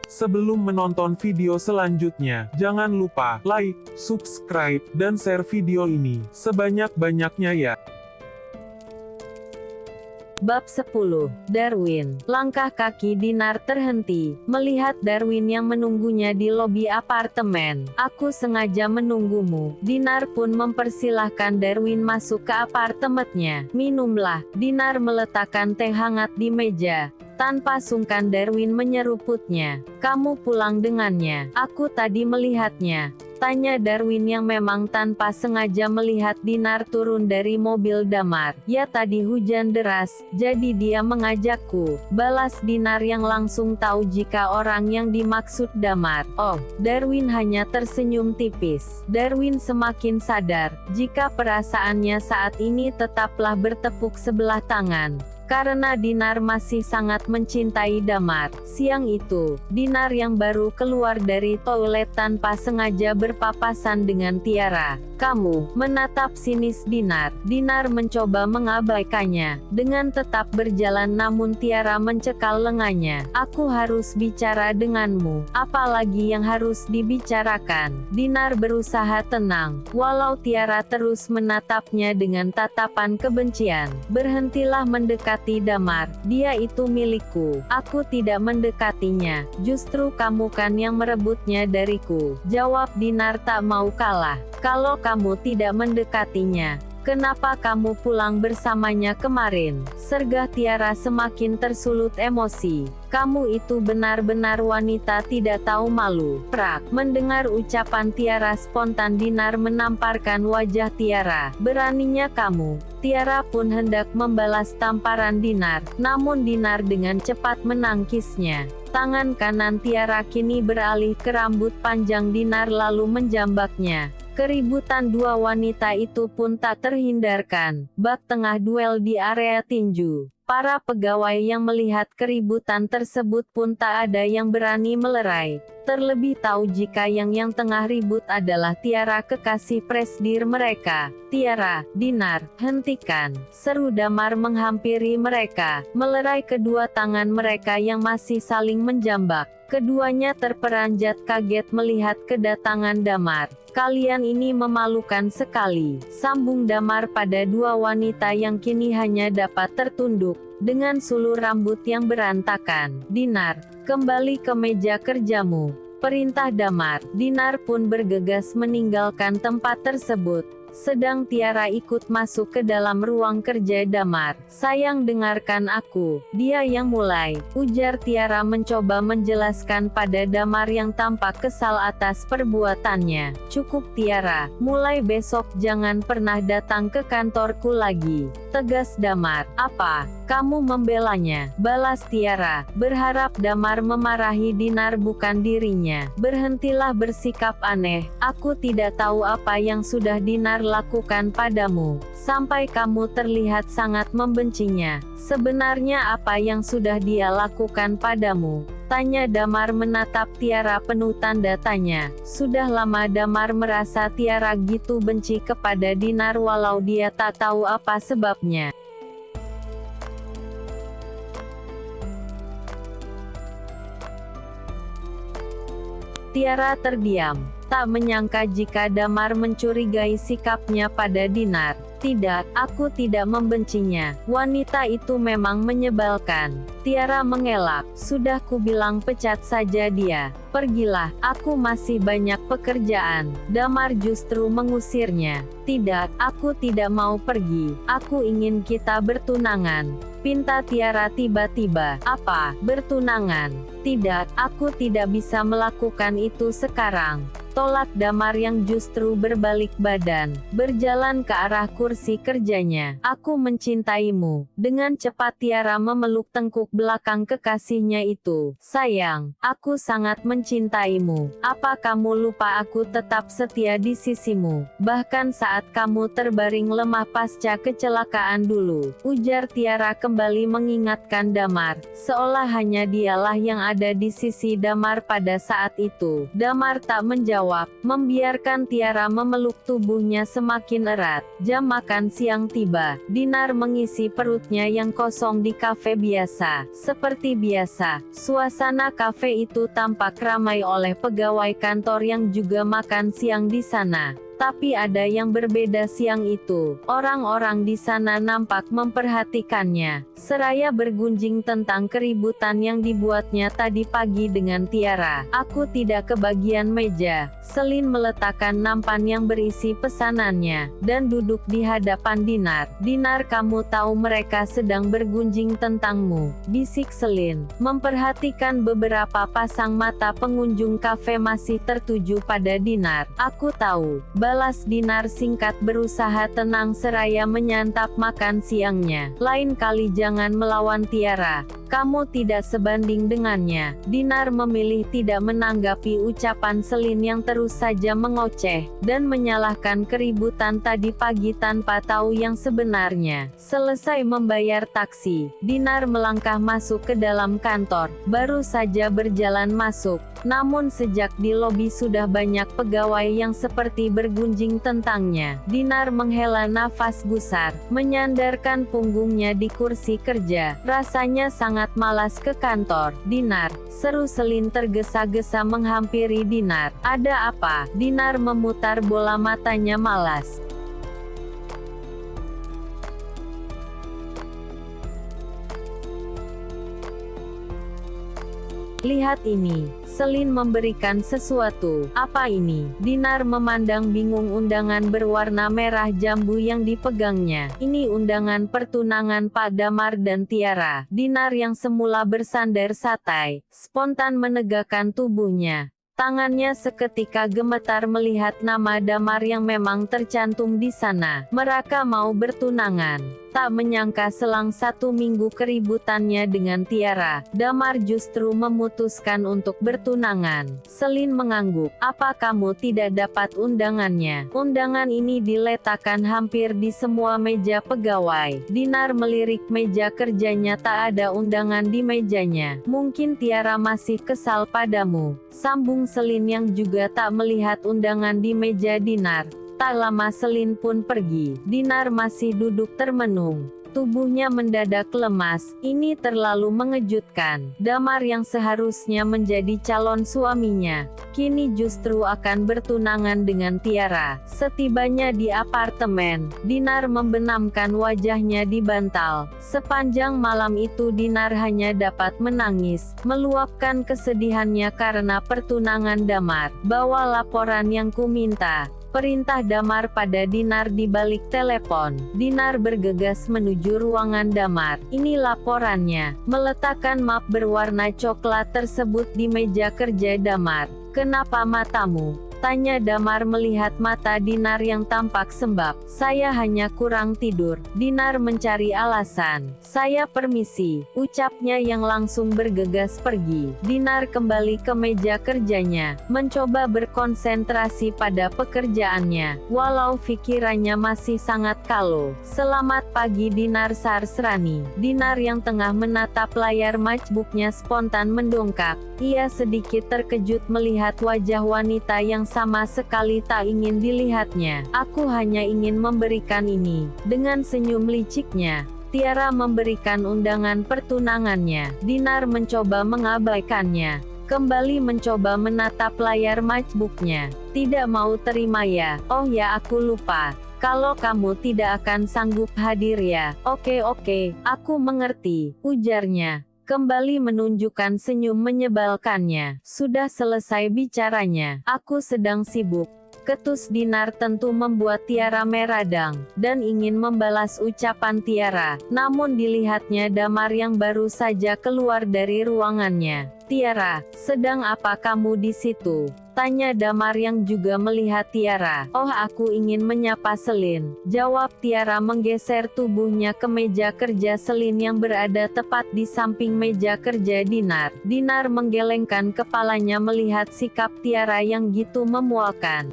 Sebelum menonton video selanjutnya, jangan lupa like, subscribe, dan share video ini sebanyak-banyaknya ya. Bab 10. Darwin. Langkah kaki Dinar terhenti, melihat Darwin yang menunggunya di lobi apartemen. "Aku sengaja menunggumu." Dinar pun mempersilahkan Darwin masuk ke apartemennya. "Minumlah." Dinar meletakkan teh hangat di meja. Tanpa sungkan Darwin menyeruputnya. "Kamu pulang dengannya?" "Aku tadi melihatnya," tanya Darwin yang memang tanpa sengaja melihat Dinar turun dari mobil Damar. "Ya, tadi hujan deras, jadi dia mengajakku," balas Dinar yang langsung tahu jika orang yang dimaksud Damar. "Oh." Darwin hanya tersenyum tipis. Darwin semakin sadar, jika perasaannya saat ini tetaplah bertepuk sebelah tangan. Karena Dinar masih sangat mencintai Damar. Siang itu, Dinar yang baru keluar dari toilet tanpa sengaja berpapasan dengan Tiara. "Kamu," menatap sinis Dinar. Dinar mencoba mengabaikannya, dengan tetap berjalan namun Tiara mencekal lengannya. "Aku harus bicara denganmu." "Apalagi yang harus dibicarakan?" Dinar berusaha tenang, walau Tiara terus menatapnya dengan tatapan kebencian. "Berhentilah mendekati Damar, dia itu milikku." "Aku tidak mendekatinya, justru kamu kan yang merebutnya dariku," jawab Dinar tak mau kalah. "Kalau kamu tidak mendekatinya, kenapa kamu pulang bersamanya kemarin?" Sergah Tiara semakin tersulut emosi. "Kamu itu benar-benar wanita tidak tahu malu." Prak! Mendengar ucapan Tiara spontan Dinar menamparkan wajah Tiara. "Beraninya kamu." Tiara pun hendak membalas tamparan Dinar, namun Dinar dengan cepat menangkisnya. Tangan kanan Tiara kini beralih ke rambut panjang Dinar lalu menjambaknya. Keributan dua wanita itu pun tak terhindarkan. Bak tengah duel di area tinju. Para pegawai yang melihat keributan tersebut pun tak ada yang berani melerai. Terlebih tahu jika yang tengah ribut adalah Tiara, kekasih presdir mereka. "Tiara, Dinar, hentikan!" seru Damar menghampiri mereka, melerai kedua tangan mereka yang masih saling menjambak. Keduanya terperanjat kaget melihat kedatangan Damar. "Kalian ini memalukan sekali," sambung Damar pada dua wanita yang kini hanya dapat tertunduk, dengan sulu rambut yang berantakan. "Dinar, kembali ke meja kerjamu," perintah Damar. Dinar pun bergegas meninggalkan tempat tersebut. Sedang Tiara ikut masuk ke dalam ruang kerja Damar. "Sayang, dengarkan aku, dia yang mulai," ujar Tiara mencoba menjelaskan pada Damar yang tampak kesal atas perbuatannya. "Cukup Tiara, mulai besok jangan pernah datang ke kantorku lagi," tegas Damar. "Apa? Kamu membelanya?" balas Tiara, berharap Damar memarahi Dinar bukan dirinya. "Berhentilah bersikap aneh, aku tidak tahu apa yang sudah Dinar lakukan padamu, sampai kamu terlihat sangat membencinya. Sebenarnya apa yang sudah dia lakukan padamu?" tanya Damar menatap Tiara penuh tanda tanya. Sudah lama Damar merasa Tiara gitu benci kepada Dinar walau dia tak tahu apa sebabnya. Tiara terdiam, tak menyangka jika Damar mencurigai sikapnya pada Dinar. "Tidak, aku tidak membencinya. Wanita itu memang menyebalkan." Tiara mengelak. "Sudah kubilang pecat saja dia. Pergilah, aku masih banyak pekerjaan." Damar justru mengusirnya. "Tidak, aku tidak mau pergi. Aku ingin kita bertunangan," pinta Tiara tiba-tiba. "Apa? Bertunangan?" "Tidak, aku tidak bisa melakukan itu sekarang," tolak Damar yang justru berbalik badan, berjalan ke arah kursi kerjanya. "Aku mencintaimu." Dengan cepat Tiara memeluk tengkuk belakang kekasihnya itu. "Sayang, aku sangat mencintaimu. Apa kamu lupa aku tetap setia di sisimu, bahkan saat kamu terbaring lemah pasca kecelakaan dulu," ujar Tiara kembali mengingatkan Damar, seolah hanya dialah yang ada di sisi Damar pada saat itu. Damar tak menjawab. menjawab, membiarkan Tiara memeluk tubuhnya semakin erat. Jam makan siang tiba. Dinar mengisi perutnya yang kosong di kafe biasa. Seperti biasa, suasana kafe itu tampak ramai oleh pegawai kantor yang juga makan siang di sana. Tapi ada yang berbeda siang itu. Orang-orang di sana nampak memperhatikannya, seraya bergunjing tentang keributan yang dibuatnya tadi pagi dengan Tiara. Aku tidak kebagian meja. Selin meletakkan nampan yang berisi pesanannya, dan duduk di hadapan Dinar. Dinar, kamu tahu mereka sedang bergunjing tentangmu, bisik Selin. Memperhatikan beberapa pasang mata pengunjung kafe masih tertuju pada Dinar. Aku tahu, balas Dinar singkat berusaha tenang seraya menyantap makan siangnya. Lain kali jangan melawan Tiara. Kamu tidak sebanding dengannya. Dinar memilih tidak menanggapi ucapan Selin yang terus saja mengoceh, dan menyalahkan keributan tadi pagi tanpa tahu yang sebenarnya. Selesai membayar taksi, Dinar melangkah masuk ke dalam kantor. Baru saja berjalan masuk, namun sejak di lobi sudah banyak pegawai yang seperti bergunjing tentangnya. Dinar menghela nafas gusar, menyandarkan punggungnya di kursi kerja. Rasanya sangat malas ke kantor. Dinar, seru Selin tergesa-gesa menghampiri Dinar. Ada apa? Dinar memutar bola matanya malas. Lihat ini. Selin memberikan sesuatu. Apa ini? Dinar memandang bingung undangan berwarna merah jambu yang dipegangnya. Ini undangan pertunangan Pak Damar dan Tiara. Dinar yang semula bersandar santai, spontan menegakkan tubuhnya. Tangannya seketika gemetar melihat nama Damar yang memang tercantum di sana. Mereka mau bertunangan. Tak menyangka selang 1 minggu keributannya dengan Tiara, Damar justru memutuskan untuk bertunangan. Selin mengangguk. Apa kamu tidak dapat undangannya? Undangan ini diletakkan hampir di semua meja pegawai. Dinar melirik meja kerjanya, tak ada undangan di mejanya. Mungkin Tiara masih kesal padamu, sambung Selin yang juga tak melihat undangan di meja Dinar. Tak lama Selin pun pergi. Dinar masih duduk termenung. Tubuhnya mendadak lemas. Ini terlalu mengejutkan. Damar yang seharusnya menjadi calon suaminya, kini justru akan bertunangan dengan Tiara. Setibanya di apartemen, Dinar membenamkan wajahnya di bantal. Sepanjang malam itu Dinar hanya dapat menangis, meluapkan kesedihannya karena pertunangan Damar. Bawa laporan yang kuminta. Perintah Damar pada Dinar di balik telepon. Dinar bergegas menuju ruangan Damar. Ini laporannya. Meletakkan map berwarna coklat tersebut di meja kerja Damar. Kenapa matamu? Tanya Damar melihat mata Dinar yang tampak sembab. Saya hanya kurang tidur. Dinar mencari alasan. Saya permisi, ucapnya yang langsung bergegas pergi. Dinar kembali ke meja kerjanya, mencoba berkonsentrasi pada pekerjaannya, walau pikirannya masih sangat kalo. Selamat pagi Dinar Sarsrani. Dinar yang tengah menatap layar MacBooknya spontan mendongak. Ia sedikit terkejut melihat wajah wanita yang sama sekali tak ingin dilihatnya. Aku hanya ingin memberikan ini. Dengan senyum liciknya, Tiara memberikan undangan pertunangannya. Dinar mencoba mengabaikannya. Kembali mencoba menatap layar MacBooknya. Tidak mau terima ya? Oh ya, aku lupa. Kalau kamu tidak akan sanggup hadir ya. Oke, aku mengerti, ujarnya. Kembali menunjukkan senyum menyebalkannya. Sudah selesai bicaranya. Aku sedang sibuk. Ketus Dinar tentu membuat Tiara meradang, dan ingin membalas ucapan Tiara. Namun dilihatnya Damar yang baru saja keluar dari ruangannya. Tiara, sedang apa kamu di situ? Tanya Damar yang juga melihat Tiara. Oh, aku ingin menyapa Selin, jawab Tiara menggeser tubuhnya ke meja kerja Selin yang berada tepat di samping meja kerja Dinar. Dinar menggelengkan kepalanya melihat sikap Tiara yang gitu memualkan.